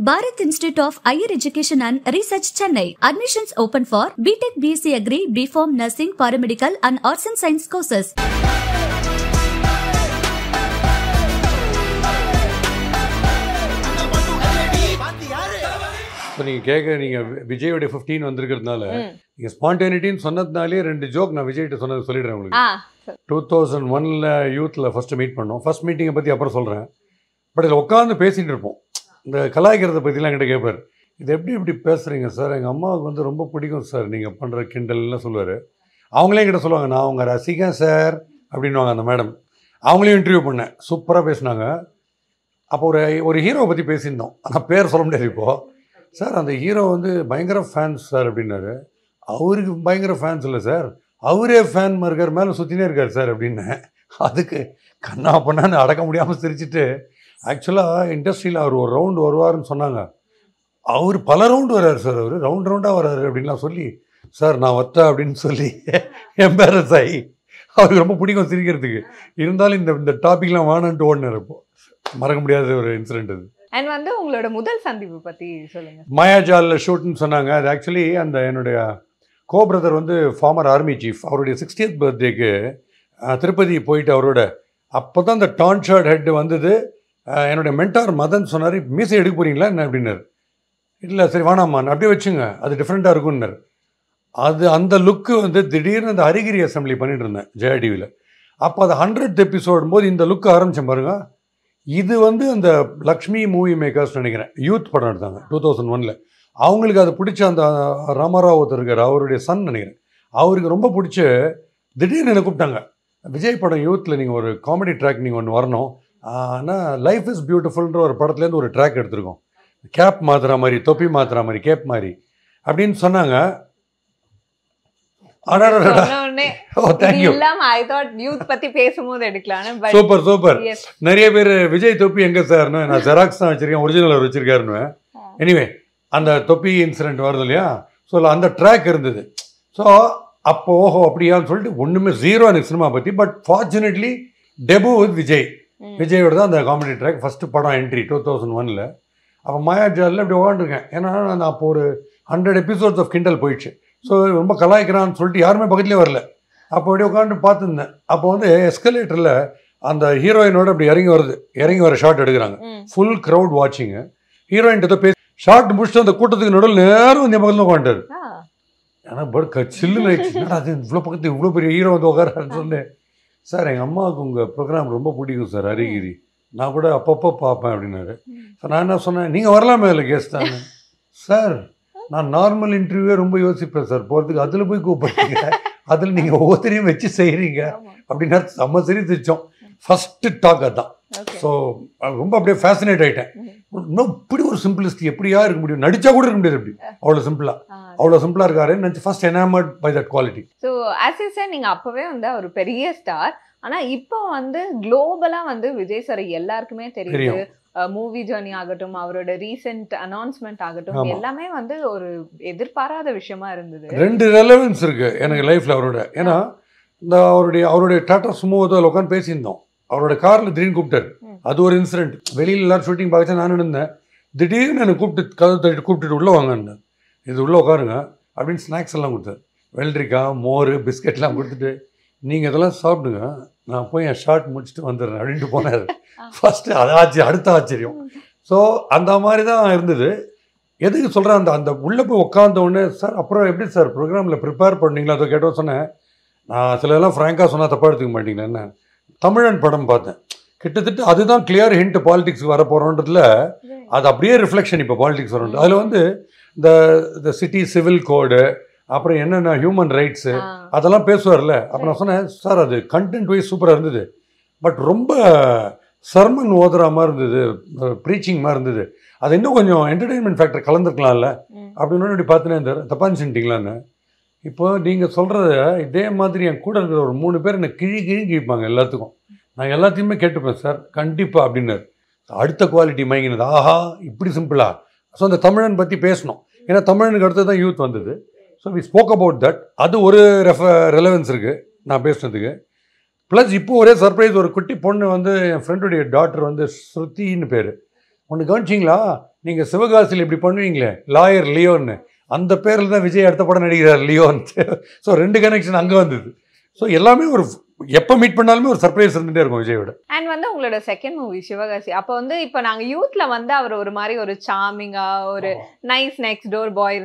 Bharat Institute of Higher Education and Research, Chennai. Admissions open for BTech, BSc Agri, B.Pharm, Nursing, Paramedical and Arts and Science courses. இப்போ நீங்கள் கேட்க விஜயோடைய 15 வந்திருக்கிறதுனால நீங்கள் ஸ்பான்டேனிட்டின்னு சொன்னதுனாலே 2 joke நான் விஜய்கிட்ட சொன்னது சொல்லிடுறேன் உங்களுக்கு. 2001 யூத்தில் ஃபஸ்ட்டு மீட் பண்ணோம். ஃபஸ்ட் மீட்டிங்கை பற்றி அப்புறம் சொல்கிறேன். பட் இதில் உட்காந்து பேசிகிட்டு இருப்போம். இந்த கலாய்க்கிறத பற்றிலாம் என்கிட்ட கேட்பார். இது எப்படி பேசுகிறீங்க சார், எங்கள் அம்மாவுக்கு வந்து ரொம்ப பிடிக்கும் சார் நீங்கள் பண்ணுற கிண்டல்லாம் சொல்லுவார். அவங்களே என்கிட்ட சொல்லுவாங்க, நான் அவங்க ரசிகன் சார் அப்படின்வாங்க அந்த மேடம். அவங்களையும் இன்டர்வியூ பண்ணேன், சூப்பராக பேசினாங்க. அப்போ ஒரு ஹீரோவை பற்றி பேசியிருந்தோம், ஆனால் பேர் சொல்ல முடியாது இப்போது. சார் அந்த ஹீரோ வந்து பயங்கர ஃபேன்ஸ் சார் அப்படின்னாரு. அவருக்கு பயங்கர ஃபேன்ஸ் இல்லை சார், அவரே ஃபேன் இருக்கார், மேலே சுற்றினே இருக்கார் சார் அப்படின்னேன். அதுக்கு கண்ணா பண்ணான்னு அடக்க முடியாமல் சிரிச்சுட்டு, ஆக்சுவலாக இண்டஸ்ட்ரியில் அவர் ஒரு ரவுண்டு வருவார்னு சொன்னாங்க. அவர் பல ரவுண்டு வர்றாரு சார், அவர் ரவுண்டாக வர்றாரு அப்படின்லாம் சொல்லி, சார் நான் வட்டேன் அப்படின்னு சொல்லி எம்பாரஸ் ஆகி அவருக்கு ரொம்ப பிடிக்கும் சிரிக்கிறதுக்கு. இருந்தாலும் இந்த டாபிக்லாம் வேணுன்ட்டு ஓடினார். இப்போ மறக்க முடியாத ஒரு இன்சிடென்ட் அது. அண்ட் வந்து உங்களோட முதல் சந்திப்பு பற்றி சொல்லுங்கள். மாயாஜாலில் ஷூட்னு சொன்னாங்க. அது ஆக்சுவலி அந்த என்னுடைய கோ பிரதர் வந்து ஃபார்மர் ஆர்மி சீஃப், அவருடைய 60th பர்த்டேக்கு திருப்பதி போயிட்டு அவரோட அப்போ தான் அந்த டான்ஷர்ட் ஹெட் வந்தது. என்னுடைய மென்டார் மதன் சொன்னார், மீசை எடுக்க போகிறீங்களா என்ன அப்படின்னாரு. இல்லை சரி வேணாம்மான் அப்படியே வச்சுங்க, அது டிஃப்ரெண்ட்டாக இருக்கும்னார். அந்த லுக்கு வந்து திடீர்னு அந்த ஹரிகிரி அசம்பிளி பண்ணிட்டு இருந்தேன் ஜெயா டிவியில். அப்போ அது 100th எபிசோடும் போது இந்த லுக்கு ஆரம்பித்தேன் பாருங்க. இது வந்து அந்த லக்ஷ்மி மூவி மேக்கர்ஸ் நினைக்கிறேன், யூத் படம் எடுத்தாங்க 2001. அவங்களுக்கு அது பிடிச்ச அந்த ராமராவ் ஒருத்தர் இருக்கார், அவருடைய சன் நினைக்கிறேன், அவருக்கு ரொம்ப பிடிச்ச திடீர்னு என்னை கூப்பிட்டாங்க, விஜய் படம் யூத்தில் நீங்கள் ஒரு காமெடி ட்ராக் நீங்கள் ஒன்று வரணும், ஆனால் லைஃப் இஸ் பியூட்டிஃபுல்ன்ற ஒரு படத்துலேருந்து ஒரு ட்ராக் எடுத்திருக்கோம், கேப் மாற்றுற மாதிரி, தொப்பி மாற்றுற மாதிரி, கேப் மாதிரி அப்படின்னு சொன்னாங்க. சூப்பர். நிறைய பேர் விஜய் தொப்பி எங்க சார்னு, நான் ஜெராக்ஸ் தான் வச்சிருக்கேன், ஒரிஜினல் அவர் வச்சிருக்காருன்னு. எனிவே அந்த தொப்பி இன்சிடென்ட் வருது இல்லையா, ஸோ அந்த ட்ராக் இருந்தது. ஸோ அப்போ ஓஹோ அப்படியான்னு சொல்லிட்டு ஒன்றுமே ஜீரோ எனக்கு சினிமா பற்றி. பட் ஃபார்ச்சுனேட்லி டெபு வித் விஜயோட தான் அந்த காமெடி ட்ராக் ஃபஸ்ட்டு படம் என்ட்ரி 2001. அப்போ மாயாஜாலில் அப்படி உட்காந்துருக்கேன். ஏன்னா நான் அப்போ ஒரு 100 எபிசோட்ஸ் ஆஃப் கிண்டல் போயிடுச்சு. ஸோ ரொம்ப கலாய்க்கிறான்னு சொல்லிட்டு யாருமே பக்கத்துலேயே வரல. அப்போ அப்படியே உட்காந்து பார்த்துருந்தேன். அப்போ வந்து எஸ்கலேட்டரில் அந்த ஹீரோயினோட அப்படி இறங்கி வர ஷார்ட் எடுக்கிறாங்க. Full crowd வாட்சிங்கு. ஹீரோயின்கிட்ட பேசி ஷார்ட் முடிச்சுட்டு அந்த கூட்டத்துக்கு நடுவில் நேரம் இந்த பக்கத்தில் உட்காந்துட்டார். ஏன்னா பட் சில்லுன்னு ஆயிடுச்சு, அது இவ்வளோ பக்கத்து இவ்வளோ பெரிய ஹீரோ வந்து உட்காரான்னு சொன்னேன். சார் எங்கள் அம்மாவுக்கு உங்கள் ப்ரோக்ராம் ரொம்ப பிடிக்கும் சார் ஹரிகிரி, நான் கூட அப்பப்போ பார்ப்பேன் அப்படின்னாரு. ஸோ நான் என்ன சொன்னேன், நீங்கள் வரலாமே அதில் கெஸ்ட்டாங்க. சார் நான் நார்மல் இன்டர்வியூவே ரொம்ப யோசிப்பேன் சார் போகிறதுக்கு, அதில் போய் கூப்பிடுறீங்க, அதில் நீங்கள் ஒவ்வொருத்தரையும் வச்சு செய்கிறீங்க அப்படின்னா செம்ம சரி திச்சோம். ஃபஸ்ட்டு டாக் அதுதான். ஸோ ரொம்ப அப்படியே ஃபேசினேட் ஆகிட்டேன். இன்னும் இப்படி ஒரு சிம்பிளிஸ்டி எப்படியா இருக்க முடியும், நடித்தா கூட இருக்க முடியாது, அப்படி அவ்வளோ சிம்பிளாக இருக்காருன்னு நினச்சி first enamoured by that quality. So as you said நீங்கள் அப்போவே வந்து ஒரு பெரிய ஸ்டார், ஆனால் இப்போ வந்து குளோபலாக வந்து விஜய் சார் எல்லாருக்குமே தெரியுது. மூவி ஜர்னி ஆகட்டும், அவரோட ரீசெண்ட் அனௌன்ஸ்மெண்ட் ஆகட்டும், எல்லாமே வந்து ஒரு எதிர்பாராத விஷயமா இருந்தது. 2 ரெலவன்ஸ் இருக்கு எனக்கு லைஃப்ல அவரோட. ஏன்னா இந்த அவருடைய டாட்டா சுமோ உட்காந்து பேசியிருந்தோம், அவரோட காரில் திடீர்னு கூப்பிட்டாரு. அது ஒரு இன்சிடென்ட். வெளியில் எல்லாரும் ஷூட்டிங் பார்த்து நான் இருந்தேன், திடீர்னு என்னை கூப்பிட்டுட்டு உள்ளே வாங்க, இது உள்ளே உட்காருங்க அப்படின்னு ஸ்நாக்ஸ் எல்லாம் கொடுத்தாரு. வெள்ளரிக்காய், மோர், பிஸ்கெட்லாம் கொடுத்துட்டு நீங்கள் இதெல்லாம் சாப்பிடுங்க, நான் போய் என் ஷார்ட் முடிச்சுட்டு வந்துடுறேன் அப்படின்ட்டு போனார். ஃபஸ்ட்டு அதாச்சு அடுத்த ஆச்சரியம். ஸோ அந்த மாதிரி தான் இருந்தது. எதுக்கு சொல்கிறேன், அந்த உள்ளே போய் உட்காந்த உடனே சார் அப்புறம் எப்படி சார் ப்ரோக்ராமில் ப்ரிப்பேர் பண்ணீங்களா அதை கேட்டோம். சொன்னேன், நான் சிலதெல்லாம் ஃப்ராங்காக சொன்னால் தப்பாக எடுத்துக்க மாட்டீங்களா என்ன, தமிழன் படம் பார்த்தேன், கிட்டத்தட்ட அதுதான் கிளியர் ஹிண்ட் பாலிடிக்ஸ் வர போகிறோன்றதுல அது அப்படியே ரிஃப்ளெக்ஷன் இப்போ பாலிடிக்ஸ் வரோம். அதில் வந்து இந்த சிட்டி சிவில் கோடு, அப்புறம் என்னென்ன ஹியூமன் ரைட்ஸு அதெல்லாம் பேசுவார்ல. அப்போ நான் சொன்னேன், சார் அது கண்டென்ட் வைஸ் சூப்பராக இருந்தது, பட் ரொம்ப சர்மன் ஓதுற மாதிரி இருந்தது, ப்ரீச்சிங் மாதிரி இருந்தது, அது இன்னும் கொஞ்சம் என்டர்டெயின்மெண்ட் ஃபேக்டர் கலந்துருக்கலாம்ல அப்படின்னு இப்படி பார்த்துனே இருந்தார். தப்பாக நினச்சிட்டிங்களான்னு. இப்போ நீங்கள் சொல்கிறத இதே மாதிரி என் கூட இருக்கிற ஒரு 3 பேர் என்னை கிழிப்பாங்க எல்லாத்துக்கும், நான் எல்லாத்தையுமே கேட்டுப்பேன் சார் கண்டிப்பாக அப்படின்னாரு. அடுத்த குவாலிட்டி மயங்கினது, ஆஹா இப்படி சிம்பிளா. ஸோ அந்த தமிழன் பற்றி பேசணும், ஏன்னா தமிழனுக்கு அடுத்து தான் யூத் வந்தது. So we spoke about that. அது ஒரு ரெலவன்ஸ் இருக்குது நான் பேசுனதுக்கு. ப்ளஸ் இப்போது ஒரே சர்ப்ரைஸ், ஒரு குட்டி பொண்ணு வந்து என் ஃப்ரெண்டுடைய டாட்டர் வந்து ஸ்ருத்தின்னு பேர், ஒன்று கவனிச்சிங்களா, நீங்கள் சிவகாசியில் இப்படி பண்ணுவீங்களே லாயர் லியோன்னு, அந்த பேரில் தான் விஜய் அடுத்த படம் நடிக்கிறார் லியோன். ஸோ 2 கனெக்ஷன் அங்கே வந்தது. ஸோ எல்லாமே ஒரு எப்போ மீட் பண்ணாலுமே ஒரு சர்ப்ரைஸ் இருந்துகிட்டே இருக்கும் விஜயோட. அண்ட் வந்து உங்களோட செகண்ட் மூவி சிவகாசி, அப்போ வந்து இப்போ நாங்கள் யூத்தில் வந்து அவர் ஒரு மாதிரி ஒரு சார்மிங்காக ஒரு நைஸ் நெக்ஸ்ட் டோர் பாய்,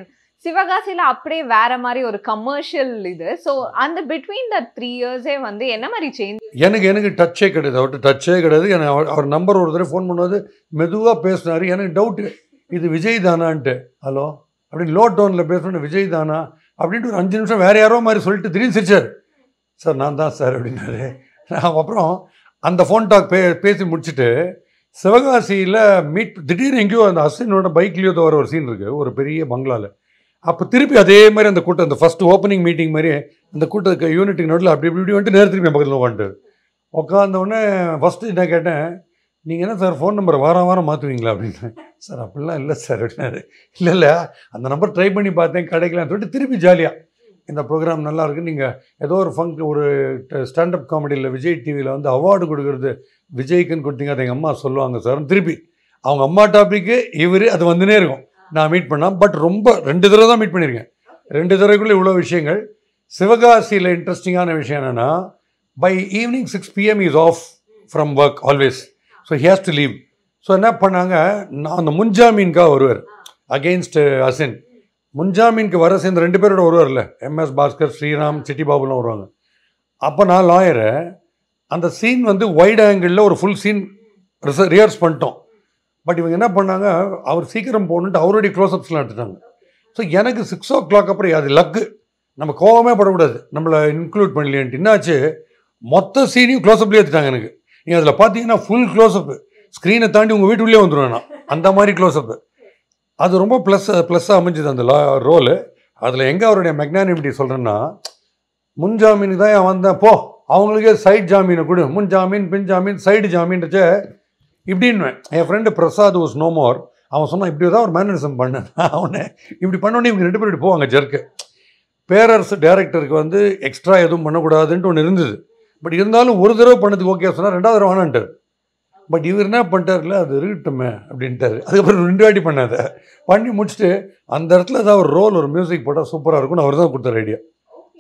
சிவகாசியில் அப்படியே வேற மாதிரி ஒரு கமர்ஷியல் இது. ஸோ அந்த பிட்வீன் த 3 இயர்ஸே வந்து என்ன மாதிரி சேஞ்ச்? எனக்கு டச்சே கிடையாது, அவர்கிட்ட டச்சே கிடையாது. எனக்கு அவர் நம்பர் ஒரு தடவை ஃபோன் பண்ணுவது மெதுவாக பேசினார். எனக்கு டவுட்டு, இது விஜய் தானான்ட்டு. ஹலோ அப்படின்னு லோ டோனில் பேசணும், விஜய் தானா அப்படின்ட்டு ஒரு 5 நிமிஷம் வேறு யாரோ மாதிரி சொல்லிட்டு திடீர்னு சிரிச்சார். சார் நான் தான் சார் அப்படின்னாரு. அப்புறம் அந்த ஃபோன் டாக் பேசி முடிச்சுட்டு சிவகாசியில் திடீர்னு எங்கேயோ அந்த அஸ்வினோட பைக்லேயோ வர ஒரு சீன் இருக்குது ஒரு பெரிய பங்களாவில். அப்போ திருப்பி அதே மாதிரி அந்த கூட்டம், அந்த ஃபஸ்ட் ஓப்பனிங் மீட்டிங் மாதிரி அந்த கூட்டத்துக்கு யூனிட்டுக்கு நோட்டில் அப்படி இப்படி வந்துட்டு நேரம் திருப்பி பக்கத்தில் உட்காந்தோடனே ஃபஸ்ட்டு என்ன கேட்டேன், நீங்கள் என்ன சார் ஃபோன் நம்பரை வாரம் மாற்றுவீங்களா அப்படின்னு. சார் அப்படிலாம் இல்லை சார் அப்படின்னாரு. இல்லை அந்த நம்பர் ட்ரை பண்ணி பார்த்தேன் கிடைக்கலான்னு சொல்லிட்டு திருப்பி ஜாலியாக இந்த ப்ரோக்ராம் நல்லாயிருக்கு, நீங்கள் ஏதோ ஒரு ஸ்டாண்டப் காமெடியில் விஜய் டிவியில் வந்து அவார்டு கொடுக்குறது விஜய்க்குன்னு கொடுத்தீங்க, அதை எங்கள் அம்மா சொல்லுவாங்க சார். திருப்பி அவங்க அம்மா டாப்பிக்கு இவர் அது வந்துனே இருக்கும். நான் மீட் பண்ணால் பட் ரொம்ப 2 தடவை தான் மீட் பண்ணியிருக்கேன். 2 தடவைக்குள்ளே இவ்வளோ விஷயங்கள். சிவகாசியில் இன்ட்ரெஸ்டிங்கான விஷயம் என்னென்னா, by evening 6 PM is off from work always. So he has to leave. So என்ன பண்ணாங்க, நான் அந்த முன்ஜாமீனுக்காக வருவார் அகெயின்ஸ்ட் அசின். முன்ஜாமீனுக்கு வர சேர்ந்து 2 பேரோட வருவார்ல, MS பாஸ்கர், ஸ்ரீராம், சிட்டி பாபுலாம் வருவாங்க. அப்போ நான் லாயரை அந்த சீன் வந்து வைட் ஆங்கிளில் ஒரு ஃபுல் சீன் ரிஹர்ஸ் பண்ணிட்டோம். பட் இவங்க என்ன பண்ணாங்க, அவர் சீக்கிரம் போகணுன்ட்டு அவருடைய க்ளோஸ்அப்ஸ்லாம் எடுத்துட்டாங்க. ஸோ எனக்கு 6 o'clock அப்புறம் அது லக்கு, நம்ம கோவமே படக்கூடாது நம்மளை இன்க்ளூட் பண்ணலேன்ட்டு. என்னாச்சு, மொத்த சீனையும் க்ளோஸ்அப்லேயே எடுத்துட்டாங்க. எனக்கு நீங்கள் அதில் பார்த்தீங்கன்னா ஃபுல் க்ளோஸ்அப்பு, ஸ்க்ரீனை தாண்டி உங்கள் வீட்டுக்குள்ளே வந்துடுவேன் நான், அந்த மாதிரி க்ளோஸ்அப்பு. அது ரொம்ப ப்ளஸ்ஸாக அமைஞ்சுது அந்த ரோலு. அதில் எங்கே அவருடைய மெக்னானிமிட்டி சொல்கிறேன்னா, முன் ஜாமீனுக்கு தான் வந்தேன், போ அவங்களுக்கே சைட் ஜாமீனை கொடு, முன் ஜாமீன் பின் ஜாமீன் சைடு ஜாமீன்றச்சே இப்படின்வேன். என் friend Prasad was no more, அவன் சொன்னான் இப்படி தான் ஒரு மேனரிசம் பண்ணேன். அவனை இப்படி பண்ணோன்னே இவங்க 2 பேர் இப்படி போவாங்க ஜர்க்கு. பேரரசு டேரக்டருக்கு வந்து எக்ஸ்ட்ரா எதுவும் பண்ணக்கூடாதுன்ட்டு ஒன்று இருந்தது. பட் இருந்தாலும் ஒரு தடவை பண்ணதுக்கு ஓகே சொன்னால் 2வது தடவை வேணான்ட்டார். பட் இவர் என்ன பண்ணிட்டார்ல, அது இருக்கட்டுமே அப்படின்ட்டார். அதுக்கப்புறம் 2 வாட்டி பண்ணாத பண்ணி முடிச்சுட்டு அந்த இடத்துல ஏதாவது ஒரு ரோல், ஒரு மியூசிக் போட்டால் சூப்பராக இருக்கும்னு அவர் தான் கொடுத்தார் idea.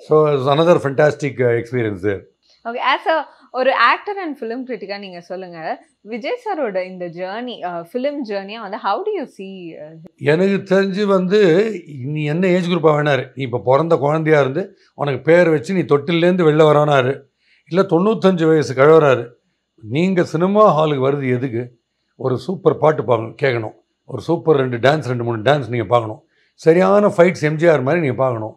So it's another fantastic experience there. Okay, as a ஒரு ஆக்டர் அண்ட் ஃபிலிம் கிரிட்டிக்காக நீங்கள் சொல்லுங்கள், விஜய் சாரோட இந்த ஜேர்னி, ஃபிலிம் ஜேர்னியாக வந்து ஹவு டு யூ சி? எனக்கு தெரிஞ்சு வந்து நீ என்ன ஏஜ் குரூப்பாக வேணாரு, நீ இப்போ பிறந்த குழந்தையாக இருந்து உனக்கு பேர் வச்சு நீ தொட்டிலேருந்து வெளில வரானாரு, இல்லை 95 வயசு கழவராரு, நீங்கள் சினிமா ஹாலுக்கு வருது எதுக்கு? ஒரு சூப்பர் பாட்டு கேட்கணும், ஒரு சூப்பர் 2 டான்ஸ் 2-3 டான்ஸ் நீங்கள் பார்க்கணும், சரியான ஃபைட்ஸ் எம்ஜிஆர் மாதிரி நீங்கள் பார்க்கணும்,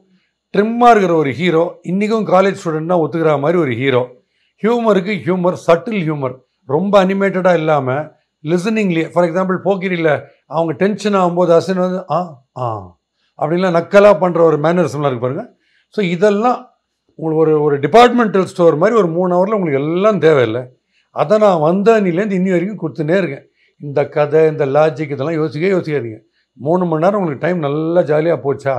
ட்ரிம்மாக இருக்கிற ஒரு ஹீரோ, இன்றைக்கும் காலேஜ் ஸ்டூடெண்ட்னா ஒத்துக்கிற மாதிரி ஒரு ஹீரோ, ஹியூமருக்கு ஹியூமர், சட்டில் ஹியூமர், ரொம்ப அனிமேட்டடாக இல்லாமல் லிசனிங்லேயே. ஃபார் எக்ஸாம்பிள் போக்கிரியில் அவங்க டென்ஷன் ஆகும்போது அசின் வந்து அப்படின்லாம் நக்கலாக பண்ணுற ஒரு மேனரிசம்லாம் இருக்கு பாருங்கள். ஸோ இதெல்லாம் உங்களுக்கு ஒரு டிபார்ட்மெண்டல் ஸ்டோர் மாதிரி ஒரு 3 ஹவரில் உங்களுக்கு எல்லாம் தேவையில்லை. அதை நான் வந்த அன்னிலேருந்து இன்னி வரைக்கும் கொடுத்துனே இருக்கேன். இந்த கதை, இந்த லாஜிக், இதெல்லாம் யோசிக்காதீங்க. 3 மணி நேரம் உங்களுக்கு டைம் நல்லா ஜாலியாக போச்சா,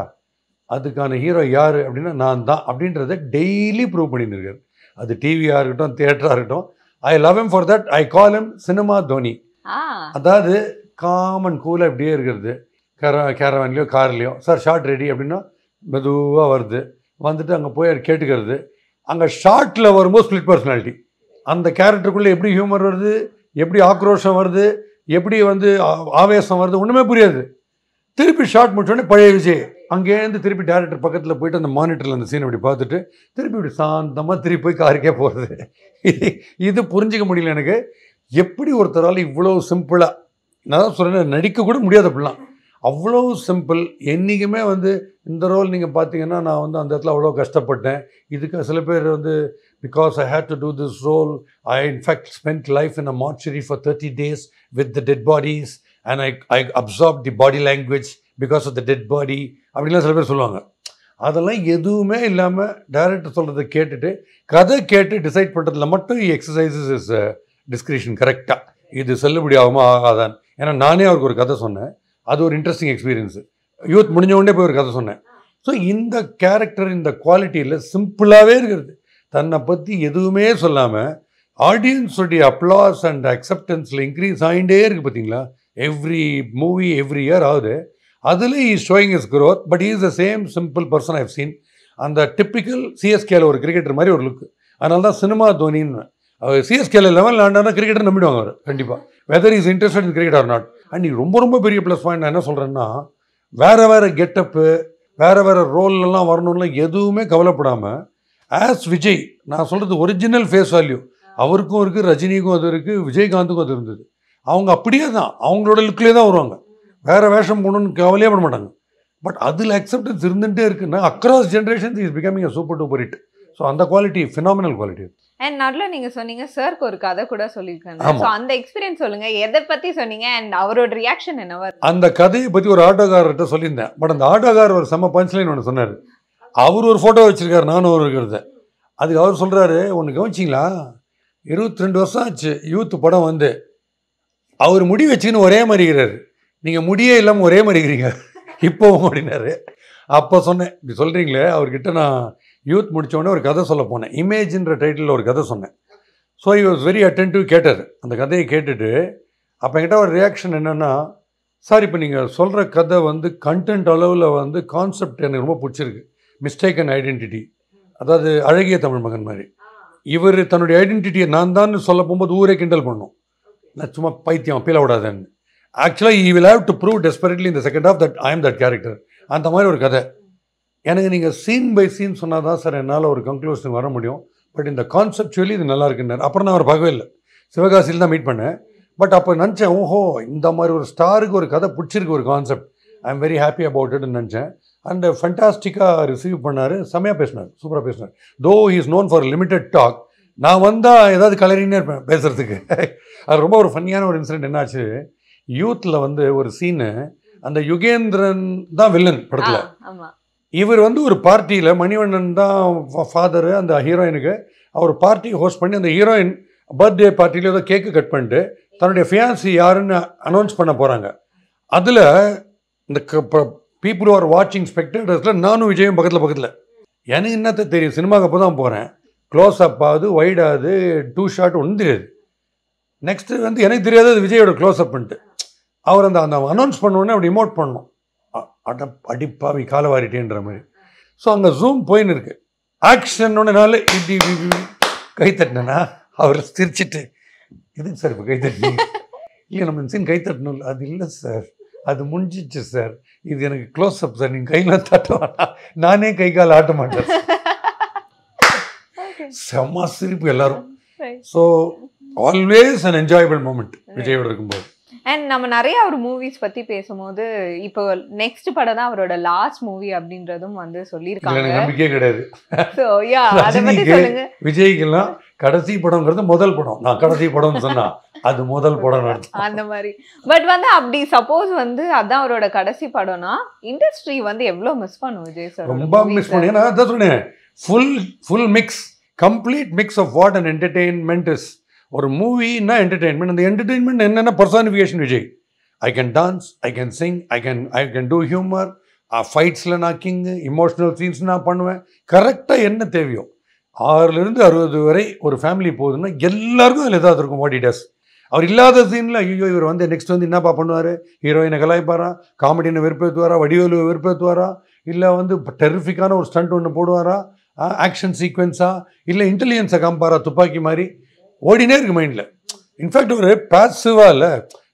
அதுக்கான ஹீரோ யார் அப்படின்னா நான் தான் அப்படின்றத டெய்லி ப்ரூவ் பண்ணிட்டு இருக்காரு. அது டிவியாக இருக்கட்டும், தியேட்டராக இருக்கட்டும். I love him for that. I call him cinema Dhoni. அதாவது காமன் கூலாக இப்படியே இருக்கிறது, கேரவான்லேயோ கார்லேயோ, சார் ஷார்ட் ரெடி அப்படின்னா மெதுவாக வருது, வந்துட்டு அங்கே போய் கேட்டுக்கிறது. அங்கே ஷார்ட்டில் வரும்போது ஸ்பிளிட் பர்சனாலிட்டி, அந்த கேரக்டருக்குள்ளே எப்படி ஹியூமர் வருது, எப்படி ஆக்ரோஷம் வருது, எப்படி வந்து ஆவேசம் வருது, ஒன்றுமே புரியாது. திருப்பி ஷார்ட் முடிச்சோடனே பழைய விஜய் அங்கேருந்து திருப்பி டேரக்டர் பக்கத்தில் போயிட்டு அந்த மானிட்டரில் அந்த சீனை இப்படி பார்த்துட்டு திருப்பி இப்படி சாந்தமாக திருப்பி போய் காருக்கே போகிறது. இது புரிஞ்சிக்க முடியல எனக்கு. எப்படி ஒருத்தரால் இவ்வளோ சிம்பிளாக, நான் தான் சொல்கிறேன், நடிக்க கூட முடியாது அப்படிலாம், அவ்வளோ சிம்பிள். என்றைக்குமே வந்து இந்த ரோல் நீங்கள் பார்த்தீங்கன்னா நான் வந்து அந்த இடத்துல அவ்வளோ கஷ்டப்பட்டேன். இதுக்கு சில பேர் வந்து because I hate to do this role, I in fact spend life in a mortuary for 30 days with the dead bodies and I absorbed the body language because of the dead body அப்படின்லாம் சில பேர் சொல்லுவாங்க. அதெல்லாம் எதுவுமே இல்லாமல் director சொல்கிறத கேட்டுட்டு கதை கேட்டு டிசைட் பண்ணுறதுல மட்டும் எக்ஸசைசஸ் இஸ் டிஸ்கிரிப்ஷன் கரெக்டாக இது செல்லுபடி ஆகுமா ஆகாதான். ஏன்னா நானே அவருக்கு ஒரு கதை சொன்னேன், அது ஒரு இன்ட்ரெஸ்டிங் எக்ஸ்பீரியன்ஸு. யூத் முடிஞ்ச உடனே போய் ஒரு கதை சொன்னேன். ஸோ இந்த கேரக்டர் இந்த குவாலிட்டியில் சிம்பிளாகவே இருக்கிறது, தன்னை பற்றி எதுவுமே சொல்லாமல் ஆடியன்ஸுடைய அப்ளாஸ் அண்ட் அக்செப்டன்ஸில் இன்க்ரீஸ் ஆகிட்டே இருக்குது. பார்த்தீங்களா, எவ்ரி மூவி எவ்ரி இயர் ஆகுது. அதில் is showing is growth, but is the same simple person I've seen. அந்த டிப்பிக்கல் சிஎஸ்கேல ஒரு கிரிக்கெட்டர் மாதிரி ஒரு லுக். அதனால தான் சினிமா தோனின்னு. அவர் சிஎஸ்கேல 11 ஆண்டானா கிரிக்கெட்டர் நம்பிடுவாங்க அவர் கண்டிப்பாக, whether is interested in cricket or not. And ரொம்ப ரொம்ப பெரிய ப்ளஸ் பாயிண்ட் நான் என்ன சொல்கிறேன்னா, வேறு கெட்டப்பு வேறு ரோல்லாம் வரணும்லாம் எதுவுமே கவலைப்படாமல் ஆஸ் விஜய், நான் சொல்கிறது ஒரிஜினல் ஃபேஸ் வேல்யூ அவருக்கும் இருக்குது, ரஜினிக்கும் அது இருக்குது, விஜயகாந்துக்கும் அது இருந்தது. அவங்க அப்படியே தான் அவங்களோட லுக்லேயே தான் வருவாங்க, வேறு வேஷம் போகணுன்னு கவலையே பண்ண மாட்டாங்க. பட் அதில் அக்செப்டன்ஸ் இருந்துகிட்டே இருக்குன்னா across generations is becoming a super duper hit. So அந்த குவாலிட்டி ஃபினாமினல் குவாலிட்டி. அண்ட் நடுவில் நீங்கள் சொன்னீங்க சாருக்கு ஒரு கதை கூட சொல்லியிருக்காங்க. ஸோ அந்த எக்ஸ்பீரியன்ஸ் சொல்லுங்க, எதை பற்றி சொன்னீங்க அண்ட் அவரோட ரியாக்ஷன் என்னவா? அந்த கதையை பற்றி ஒரு ஆட்டோக்காரர்கிட்ட சொல்லியிருந்தேன். பட் அந்த ஆட்டோக்காரர் ஒரு செம்ம பஞ்ச்லைன் ஒன்று சொன்னார். அவர் ஒரு ஃபோட்டோ வச்சுருக்காரு, நானும் ஒரு இருக்கிறத. அதுக்கு அவர் சொல்கிறாரு, ஒன்று கவனிச்சிங்களா, 22 வருஷம் ஆச்சு யூத் படம் வந்து, அவர் முடி வச்சுக்கின்னு ஒரே மாதிரி இருக்கிறாரு, நீங்கள் முடியே இல்லாமல் ஒரே மாதிரி இருக்கிறீங்க இப்போவும் அப்படின்னாரு. அப்போ சொன்னேன், இப்படி சொல்கிறீங்களே, அவர்கிட்ட நான் யூத் முடித்தோடனே ஒரு கதை சொல்ல போனேன், இமேஜின்ற டைட்டிலில் ஒரு கதை சொன்னேன். So he was very attentive, கேட்டார். அந்த கதையை கேட்டுட்டு அப்போ என்கிட்ட ஒரு ரியாக்ஷன் என்னென்னா, சார் இப்போ நீங்கள் சொல்கிற கதை வந்து கண்டென்ட் அளவில் வந்து கான்செப்ட் எனக்கு ரொம்ப பிடிச்சிருக்கு, மிஸ்டேக்கன் ஐடென்டிட்டி, அதாவது அழகிய தமிழ் மகன் மாதிரி. இவர் தன்னுடைய ஐடென்டிட்டியை நான் தான் சொல்ல போகும்போது ஊரே கிண்டல் பண்ணும், நான் சும்மா பைத்தியம் பீல விடாதேன்னு. ஆக்சுவலாக he will have to prove desperately இந்த second of that I am that character. அந்த மாதிரி ஒரு கதை எனக்கு நீங்கள் சீன் பை சீன் சொன்னால் தான் சார் என்னால் ஒரு கன்க்ளூஷன் வர முடியும். பட் இந்த கான்செப்டுவலி இது நல்லா இருக்குன்னாரு. அப்புறம் நான் அவர் பார்க்கவே இல்லை, சிவகாசியில் தான் மீட் பண்ணேன். பட் அப்போ நினச்சேன், ஓஹோ இந்த மாதிரி ஒரு ஸ்டாருக்கு ஒரு கதை பிடிச்சிருக்கு, ஒரு concept, I am very happy about இட்னு நினச்சேன். அண்ட் ஃபண்டாஸ்டிக்காக ரிசீவ் பண்ணார், செம்மையாக பேசினார், சூப்பராக பேசினார். Though he is known for limited talk. நான் வந்தால் ஏதாவது கலரின்னே இருப்பேன் பேசுகிறதுக்கு. அது ரொம்ப ஒரு ஃபன்னியான ஒரு இன்சிடென்ட் என்னாச்சு, யூத்தில் வந்து ஒரு சீனு, அந்த யுகேந்திரன் தான் வில்லன் படத்தில். இவர் வந்து ஒரு பார்ட்டியில், மணிவண்ணன் தான் ஃபாதரு அந்த ஹீரோயினுக்கு, அவர் பார்ட்டி ஹோஸ்ட் பண்ணி அந்த ஹீரோயின் பர்த்டே பார்ட்டியில் ஏதோ கேக்கு கட் பண்ணிட்டு தன்னுடைய ஃபியான்சி யாருன்னு அனௌன்ஸ் பண்ண போகிறாங்க. அதில் இந்த பீப்புள் ஆர் வாட்சிங் ஸ்பெக்டேட்டர்ஸில் நானும் விஜயும் பக்கத்தில். எனக்கு என்னத்த தெரியும், சினிமாவுக்கு அப்போ தான் போகிறேன், க்ளோஸ் அப் ஆகுது, வைட் ஆகுது, 2 ஷாட் ஒன்றும் தெரியாது. நெக்ஸ்ட்டு வந்து எனக்கு தெரியாது அது விஜயோட க்ளோஸ் அப் பண்ணிட்டு அவர் அந்த அந்த அனௌன்ஸ் பண்ணோடனே அப்படி இமோட் பண்ணோம், அடிப்பாவி காலவாரிட்டேன்ற மாதிரி. ஸோ அங்கே ஜூம் போயின்னு இருக்கு, ஆக்ஷன் ஒன்றுனால இப்படி கை தட்டினேன்னா அவர் சிரிச்சிட்டு, எதுக்கு சார் இப்போ கை தட்டினீங்க? இல்லை நம்ம சீன் கை தட்டணும். அது இல்லை சார், அது முடிஞ்சிச்சு சார், இது எனக்கு க்ளோஸ் அப் சார், நீங்கள் கையெல்லாம் தட்டுவானா, நானே கை கால் ஆட்ட மாட்டேன். செம்ம சிரிப்பு எல்லாரும். So always an enjoyable moment விஜயோட இருக்கும்போது. அண்ட் நம்ம நிறைய அவர் மூவிஸ் பத்தி பேசும்போது இப்போ நெக்ஸ்ட் படம் தான் அவரோட லாஸ்ட் மூவி அப்படின்றதும் வந்து சொல்லியிருக்காங்க. எனக்கு நம்பிக்கையே கிடையாது. ஸோ யா அதை பத்தி சொல்லுங்க. விஜய்க்கெல்லாம் கடைசி படம்ங்கிறது முதல் படம், நான் கடைசி படம்னு சொன்னா அது முதல் படம் அந்த மாதிரி. பட் வந்து அப்படி சப்போஸ் வந்து அதான் அவரோட கடைசி படம்னா இண்டஸ்ட்ரி வந்து எவ்வளவு மிஸ் பண்ணும் விஜய் சார்? ரொம்ப மிஸ் பண்ணு. ஏன்னா அதான் சொன்னேன், full mix, complete mix of what and entertainment is. ஒரு மூவின்னா என்டர்டெயின்மெண்ட், அந்த என்டர்டெயின்மெண்ட் என்னென்ன personification Vijay. I can dance, I can sing, I can do humour, ஃபைட்ஸில் நான் கிங்கு, இமோஷ்னல் சீன்ஸ் நான் பண்ணுவேன். கரெக்டாக என்ன தேவையோ 6லேருந்து 60 வரை ஒரு ஃபேமிலி போகுதுன்னா எல்லாருக்கும் அதில் ஏதாவது இருக்கும் வாட் இட் டஸ். அவர் இல்லாத சீனில் ஐயோ இவர் வந்து நெக்ஸ்ட் வந்து என்னப்பா பண்ணுவார், ஹீரோயினை கலாய்ப்பாரா, காமெடினை வெறுப்பேற்றுவாரா, வடிவேலு வெறுப்பேற்றுவாரா, இல்லை வந்து டெரிஃபிக்கான ஒரு ஸ்டண்ட் ஒன்று போடுவாரா, ஆக்ஷன் சீக்வென்ஸா, இல்லை இன்டெலிஜென்ஸை காமிப்பாரா, துப்பாக்கி மாதிரி ஓடினே இருக்கு மைண்டில். இன்ஃபேக்ட் ஒரு பாசிவாக இல்லை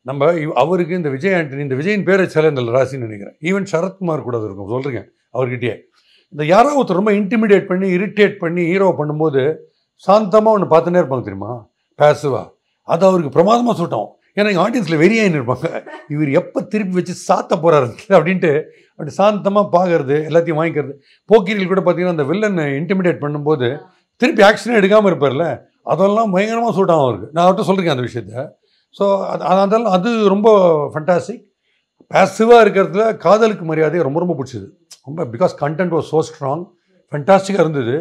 நம்ம அவருக்கு இந்த விஜய் ஆண்டனி, இந்த விஜயின் பேரை இந்த ராசின்னு நினைக்கிறேன். ஈவன் சரத்குமார் கூட இருக்கும் சொல்கிறேன் அவர்கிட்டயே. இந்த யாராவது ஒருத்தர் ரொம்ப இன்டிமிடேட் பண்ணி இரிட்டேட் பண்ணி ஹீரோ பண்ணும்போது சாந்தமாக ஒன்று பார்த்துனே இருப்பாங்க தெரியுமா, பாசிவாக. அது அவருக்கு பிரமாதமாக சுட்டோம். ஏன்னா எங்கள் ஆடியன்ஸில் வெறியாயின்னு இருப்பாங்க, இவர் எப்போ திருப்பி வச்சு சாத்த போகிறாரு அப்படின்ட்டு அப்படி சாந்தமாக பார்க்கறது, எல்லாத்தையும் வாங்கிக்கிறது. போக்கிரியில் கூட பார்த்தீங்கன்னா அந்த வில்லன் இன்டிமிடேட் பண்ணும்போது திருப்பி ஆக்ஷனே எடுக்காமல் இருப்பார்ல, அதெல்லாம் பயங்கரமாக சூட் ஆகும் அவருக்கு. நான் அவர்கிட்ட சொல்லியிருக்கேன் அந்த விஷயத்த. ஸோ அதெல்லாம் அது ரொம்ப ஃபண்டாஸ்டிக். பேசிவாக இருக்கிறதுல காதலுக்கு மரியாதை ரொம்ப ரொம்ப பிடிச்சது ரொம்ப, because content was so strong, ஃபண்டாஸ்டிக்காக இருந்தது.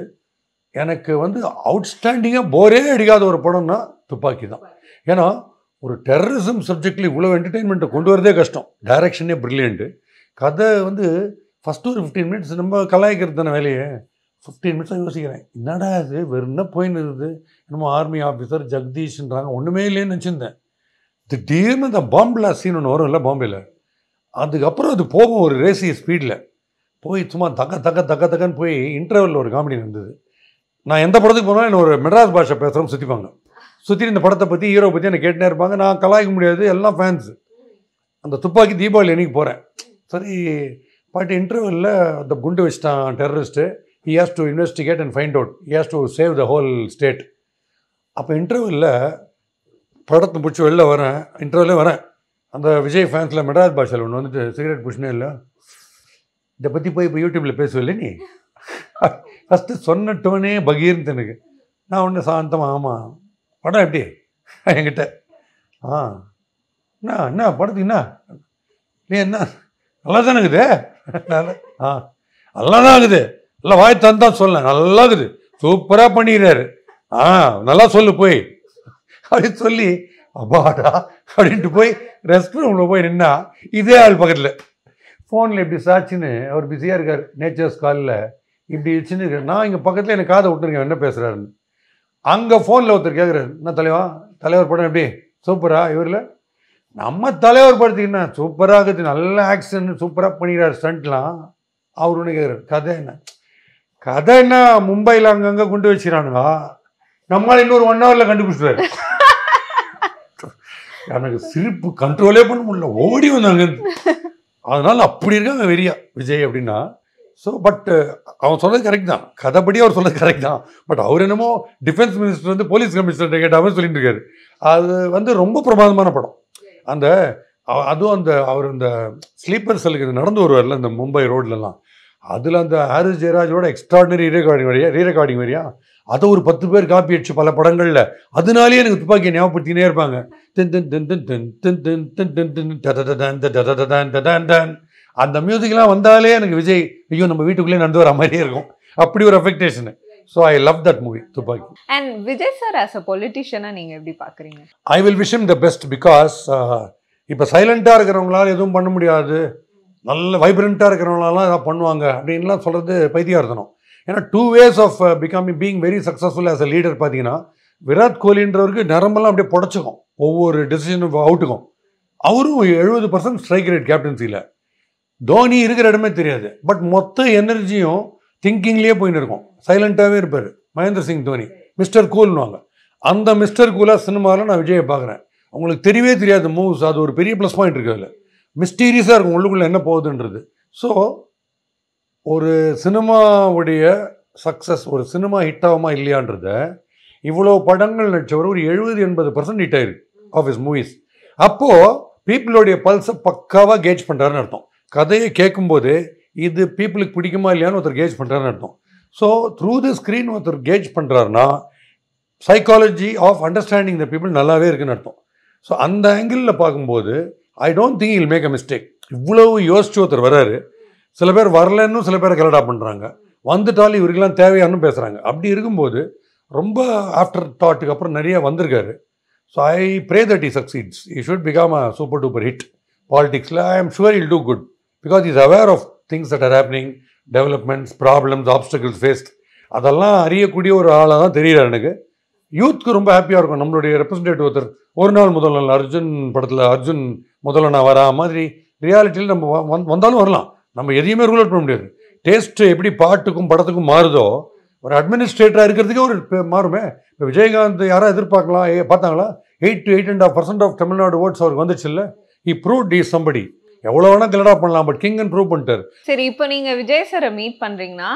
எனக்கு வந்து அவுட்ஸ்டாண்டிங்காக போரே அடிக்காத ஒரு படம்னா துப்பாக்கி தான். ஏன்னா ஒரு டெரரிசம் சப்ஜெக்டில் இவ்வளோ என்டர்டெயின்மெண்ட்டை கொண்டு வரதே கஷ்டம், டைரக்ஷனே ப்ரில்லியண்ட்டு. கதை வந்து ஃபஸ்ட்டு ஒரு 15 மினிட்ஸ் நம்ம கலாய்க்கிறது தானே வேலையே. 15 மினிட்ஸாக யோசிக்கிறேன், என்னடா இது வெறும்னா போயின்னு இருக்குது, என்னமோ ஆர்மி ஆஃபீஸர் ஜெகதீஷ்ன்றாங்க, ஒன்றுமே இல்லைன்னு நினச்சிருந்தேன். திடீர்னு இந்த பாம்பில் சீன் ஒன்று வரும் இல்லை பாம்பேயில், அதுக்கப்புறம் அது போகும் ஒரு ரேசி ஸ்பீடில் போய் சும்மா தக்கன்னு போய் இன்டர்வலில் ஒரு காமெடி இருந்தது. நான் எந்த படத்துக்கு போனாலும் என்ன ஒரு மெட்ராஸ் பாஷை பேசுகிறோம் சுற்றிப்பாங்க. சுற்றி இந்த படத்தை பற்றி ஹீரோ பற்றி என்னை கேட்டுனே இருப்பாங்க. நான் கலாய்க்க முடியாது, எல்லாம் ஃபேன்ஸு. அந்த துப்பாக்கி தீபாவளி அன்றைக்கி போகிறேன். சரி பாட்டு இன்டர்வலில் அந்த குண்டு வச்சிட்டான் terrorist. he has to investigate and find out, he has to save the whole state. அப்போ இன்டர்வலில் படத்தை பிடிச்சி வெளில வரேன், இன்டர்வலே வரேன். அந்த விஜய் ஃபேன்ஸில் மெட்ராஸ் பாஷையில் ஒன்று வந்துட்டு சிகரெட் பிடிச்சினே இல்லை, இதை பற்றி போய் இப்போ யூடியூப்பில் பேசுவில்லை நீ. ஃபஸ்ட்டு சொன்ன டோனே பகீர்னு எனக்கு. நான் ஒன்று சாந்தமாக ஆமாம் படம் எப்படி என்கிட்ட என்ன படத்துக்கு நீ என்ன நல்லா தானே இருக்குது, நல்லா தான் இருக்குது, நல்லா வாய் தந்தான் சொல்ல நல்லா இருக்குது, சூப்பராக பண்ணிக்கிறாரு, நல்லா சொல்லு போய் அப்படின்னு சொல்லி அப்பாடா அப்படின்ட்டு போய் ரெஸ்ட் ரூமில் போய் நின்னா இதே ஆள் பக்கத்தில் ஃபோனில் இப்படி சாச்சின்னு அவர் பிஸியாக இருக்கார். நேச்சர்ஸ் காலில் இப்படி வச்சுன்னு இருக்கார். நான் இங்கே பக்கத்தில் எனக்கு காதை விட்டுருக்கேன் என்ன பேசுகிறாருன்னு. அங்கே ஃபோனில் ஒருத்தர் கேட்குறாரு, என்ன தலைவர் படம் எப்படி சூப்பரா, இவரில் நம்ம தலைவர் படத்துக்குன்னா சூப்பராக இருக்குது, நல்ல ஆக்ஷன் சூப்பராக பண்ணிக்கிறார் ஸ்டண்ட்லாம். அவர் ஒன்று கேட்குறாரு, கதை என்ன மும்பையில் அங்கங்கே கொண்டு வச்சுக்கிறானுங்க, நம்மளால் இன்னொரு 1 hourல கண்டுபிடிச்சிடுவாரு. எனக்கு சிரிப்பு கண்ட்ரோலே பண்ண முடியல, ஓடி வந்தாங்க. அதனால அப்படி இருக்காங்க வெறியா விஜய் அப்படின்னா. ஸோ பட் அவன் சொல்கிறது கரெக்ட் தான், கதைப்படி அவர் சொல்கிறது கரெக்ட் தான். பட் அவர் என்னமோ டிஃபென்ஸ் மினிஸ்டர் வந்து போலீஸ் கமிஷனர் கேட்டாமல் சொல்லிட்டு இருக்காரு. அது ரொம்ப பிரமாதமான படம். அதுவும் அவர் இந்த ஸ்லீப்பர் செல்லுக்கு நடந்து வருவார்ல இந்த மும்பை ரோட்லலாம், அதில் அந்த ஹாரிஸ் ஜெயராஜோட எக்ஸ்ட்ராடினரி ரீரெக்கார்டிங் வரையா அதை ஒரு 10 பேர் காப்பி அடிச்சு பல படங்களில். அதனாலேயே எனக்கு துப்பாக்கியை ஞாபகப்படுத்தினே இருப்பாங்க. அந்த மியூசிக்லாம் வந்தாலே எனக்கு விஜய் ஐயோ நம்ம வீட்டுக்குள்ளே நடந்து வர மாதிரியே இருக்கும், அப்படி ஒரு affectation. So I love that movie Thuppakki. And Vijay sir as a பொலிட்டிஷியனாக நீங்கள் எப்படி பார்க்குறீங்க? I will wish him the best because இப்போ சைலண்ட்டாக இருக்கிறவங்களால எதுவும் பண்ண முடியாது, நல்ல வைப்ரண்ட்டாக இருக்கிறவங்களாலாம் எதாவது பண்ணுவாங்க அப்படின்லாம் சொல்கிறது பைத்தியார்த்தனம். ஏன்னா 2 ways of being very successful as a leader. பார்த்தீங்கன்னா விராட் கோலின்றவருக்கு நரம்பெல்லாம் அப்படியே புடச்சிக்கும் ஒவ்வொரு டெசிஷனும் அவுட்டுக்கும். அவரும் 70% ஸ்ட்ரைக் ரேட் கேப்டன்சியில். தோனி இருக்கிற இடமே தெரியாது, பட் மொத்த எனர்ஜியும் திங்கிங்லேயே போயின்னு இருக்கும், சைலண்ட்டாகவே இருப்பார். மகேந்திர சிங் தோனி மிஸ்டர் கூல்னுவாங்க. அந்த மிஸ்டர் கூலாக சினிமாவில் நான் விஜயை பார்க்குறேன். அவங்களுக்கு தெரியவே தெரியாது மூவ்ஸ், அது ஒரு பெரிய ப்ளஸ் பாயிண்ட் இருக்குது. அதில் மிஸ்டீரியஸாக இருக்கும் உள்ளுக்குள்ளே என்ன போகுதுன்றது. ஸோ ஒரு சினிமாவுடைய சக்ஸஸ், ஒரு சினிமா ஹிட் ஆகுமா இல்லையான்றத இவ்வளோ படங்கள் நடித்தவர் ஒரு 70-80% ஹிட் ஆயிருக்கு ஆஃப் இஸ் மூவிஸ். அப்போது பீப்புளுடைய பல்ஸை பக்காவாக கேட்ச் பண்ணுறாருன்னு அர்த்தம். கதையை கேட்கும்போது இது பீப்புளுக்கு பிடிக்குமா இல்லையான்னு ஒருத்தர் கேட்ச் பண்ணுறாருன்னு அர்த்தம். ஸோ த்ரூ தி ஸ்க்ரீன் ஒருத்தர் கேட்ச் பண்ணுறாருன்னா psychology of understanding the people நல்லாவே இருக்குன்னு அர்த்தம். ஸோ அந்த ஆங்கிளில் பார்க்கும்போது I don't think I'll make a mistake. இவ்வளவு யோசிச்சு ஒருத்தர் வர்றாரு. சில பேர் வரலன்னு சில பேரை கலடா பண்ணுறாங்க, வந்துட்டாலும் இவருக்கெல்லாம் தேவையானு பேசுகிறாங்க. அப்படி இருக்கும்போது ரொம்ப ஆஃப்டர் தாட்டுக்கு அப்புறம் நிறைய வந்திருக்காரு. So I pray that he succeeds. He should become a super duper hit பாலிடிக்ஸில். I am sure he'll do good because he is aware of things that are happening, developments, problems, obstacles faced. அதெல்லாம் அறியக்கூடிய ஒரு ஆளாக தான் தெரிகிறார் எனக்கு. யூத்துக்கு ரொம்ப ஹாப்பியாக இருக்கும். நம்மளுடைய ரெப்ரஸன்டேட்டிவ் ஒருத்தர் ஒரு நாள் முதல்ல அர்ஜுன் படத்தில் அர்ஜுன் முதல்ல நான் வரா மாதிரி ரியாலிட்டியில் நம்ம வந்தாலும் வரலாம். நம்ம எதையுமே ரூல் அவுட் பண்ண முடியாது. டேஸ்ட்டு எப்படி பாட்டுக்கும் படத்துக்கும் மாறுதோ ஒரு அட்மினிஸ்ட்ரேட்டராக இருக்கிறதுக்கே ஒரு மாறுமே. இப்போ விஜயகாந்த் யாராவது எதிர்பார்க்கலாம் பார்த்தாங்களா? 8 to 8.5% ஆஃப் தமிழ்நாடு ஓட்ஸ் அவருக்கு வந்துச்சு இல்லை. he proved he is somebody. எவ்வளோ வேணால் கிளடா பண்ணலாம், பட் கிங்னு ப்ரூவ் பண்ணிட்டார். சரி, இப்போ நீங்கள் விஜய் சாரை மீட் பண்ணுறீங்கன்னா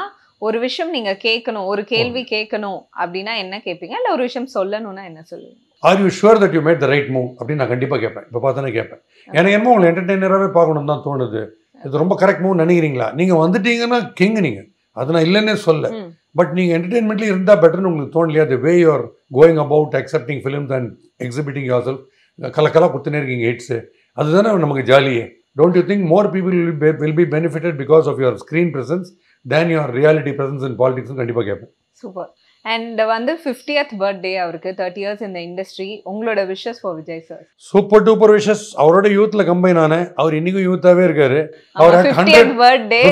ஒரு விஷயம் நீங்கள் கேட்கணும், ஒரு கேள்வி கேட்கணும் அப்படின்னா என்ன கேட்பீங்க? இல்லை ஒரு விஷயம் சொல்லணும்னா என்ன சொல்லுவீங்க? Are you sure that you made the right move அப்படின்னு நான் கண்டிப்பாக கேட்பேன். இப்போ பார்த்தானே கேட்பேன். எனக்கு என்னமோ உங்களை என்டர்டெய்னராகவே பார்க்கணும் தான் தோணுது. இது ரொம்ப கரெக்ட் மூவ் நினைக்கிறீங்களா? நீங்கள் வந்துட்டீங்கன்னா கிங் நீங்கள், அது நான் இல்லைன்னே சொல்ல. பட் நீங்கள் என்டர்டெயின்மெண்ட்லேயே இருந்தால் பெட்டர்னு உங்களுக்கு தோணலையா? The way you are going about accepting films and exhibiting yourself, கலக்கலாக குத்துனே இருக்கீங்க ஹிட்ஸு, அதுதானே நமக்கு ஜாலியே. Don't you think more people will be benefited because of your screen presence than your reality presence in politics? கண்டிப்பாக கேட்பேன். Super. And வந்து 50th birthday அவருக்கு, 30 years in the industry. உங்களோட wishes for Vijay sir? Super duper wishes. அவரோட யூத்ல combine ஆன அவர் இன்னைக்கும் யூத்தாவே இருக்காரு. அவர் 50th birthday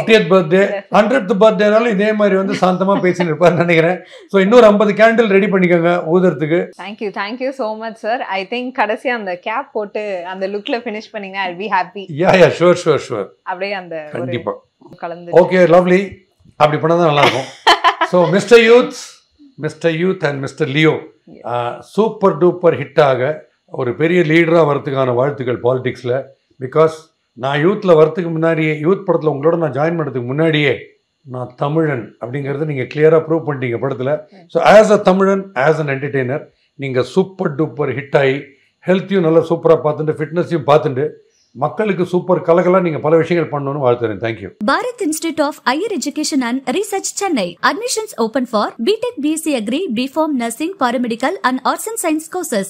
100th பர்த்டேனால இதே மாதிரி வந்து சாந்தமா பேசிட்டு இருப்பாருன்னு நினைக்கிறேன். ஸோ இன்னொரு 50 கேண்டில் ரெடி பண்ணிக்கோங்க ஊதுறதுக்கு. Thank you so much sir. I think கடைசியா அந்த கேப் போட்டு அந்த லுக்ல ஃபினிஷ் பண்ணீங்கன்னா I be happy. Yeah sure அப்படியே அந்த கண்டிப்பா கலந்து. Okay lovely. அப்படி பண்ணாதான் நல்லா இருக்கும். So mister youth and mister Leo super duper ஹிட்டாக ஒரு பெரிய லீடராக வரதுக்கான வாழ்த்துக்கள் பாலிடிக்ஸில். பிகாஸ் நான் யூத்தில் வரத்துக்கு முன்னாடியே, யூத் படத்தில் உங்களோட நான் ஜாயின் பண்ணுறதுக்கு முன்னாடியே நான் தமிழன் அப்படிங்கிறத நீங்கள் கிளியராக ப்ரூவ் பண்ணிட்டீங்க படத்தில். ஸோ ஆஸ் அ தமிழன், ஆஸ் அன் என்டர்டெய்னர் நீங்கள் சூப்பர் டூப்பர் ஹிட் ஆகி ஹெல்த்தையும் நல்லா சூப்பராக பார்த்துட்டு ஃபிட்னஸையும் பார்த்துட்டு மக்களுக்கு சூப்பர் கலகலாம் நீங்க பல விஷயங்கள் பண்ணணும்னு வாழ்த்துறேன். Thank you. Bharath Institute of Higher Education and Research Chennai. Admissions open for BTech, BSc Agri, BPharm, Nursing, Paramedical and Arts and Science courses.